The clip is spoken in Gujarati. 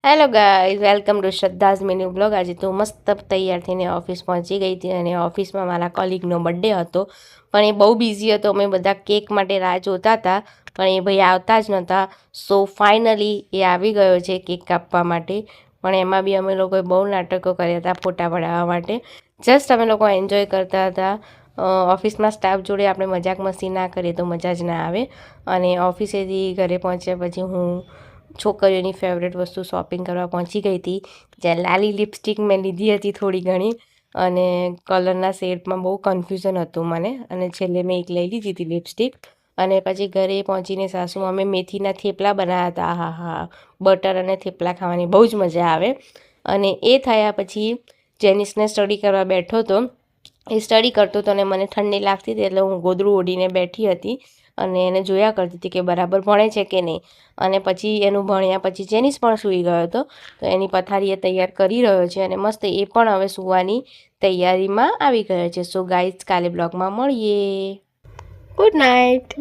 Hello guys, welcome to Shraddha's mini blog. આજે તો મસ્ત તૈયાર થઈને ઓફિસ પહોંચી ગઈ હતી અને ઓફિસમાં મારા કોલિગનો બર્થડે હતો, પણ એ બહુ બિઝી હતો। અમે બધા કેક માટે રાહ જોતા હતા, પણ એ ભાઈ આવતા જ નહોતા। સો ફાઇનલી એ આવી ગયો છે કેક કાપવા માટે, પણ એમાં બી અમે લોકોએ બહુ નાટકો કર્યા હતા ફોટા પડાવવા માટે। જસ્ટ અમે લોકો એન્જોય કરતા હતા। ઓફિસમાં સ્ટાફ જોડે આપણે મજાક મસ્તી ના કરીએ તો મજા જ ના આવે। અને ઓફિસેથી ઘરે પહોંચ્યા પછી હું છોકરીઓની ફેવરેટ વસ્તુ શોપિંગ કરવા પહોંચી ગઈ હતી, જ્યાં લાલી લિપસ્ટિક મેં લીધી હતી થોડી ઘણી, અને કલરના શેડમાં બહુ કન્ફ્યુઝન હતું મને, અને છેલ્લે મેં એક લઈ લીધી હતી લિપસ્ટિક। અને પછી ઘરે પહોંચીને સાસુ અમે મેથીના થેપલા બનાવ્યા હતા। હા હા, બટર અને થેપલા ખાવાની બહુ જ મજા આવે। અને એ થયા પછી જેનિસને સ્ટડી કરવા બેઠો હતો। એ સ્ટડી કરતો હતો અને મને ઠંડી લાગતી હતી, એટલે હું ગોદડું ઓઢીને બેઠી હતી અને એને જોયા કરતી હતી કે બરાબર ભણે છે કે નહીં। અને પછી એનું ભણ્યા પછી જેનિસ પણ સૂઈ ગયો હતો, તો એની પથારી એ તૈયાર કરી રહ્યો છે અને મસ્ત એ પણ હવે સૂવાની તૈયારીમાં આવી ગયો છે। સો ગાઈઝ, કાલે બ્લોગમાં મળીએ। Good night.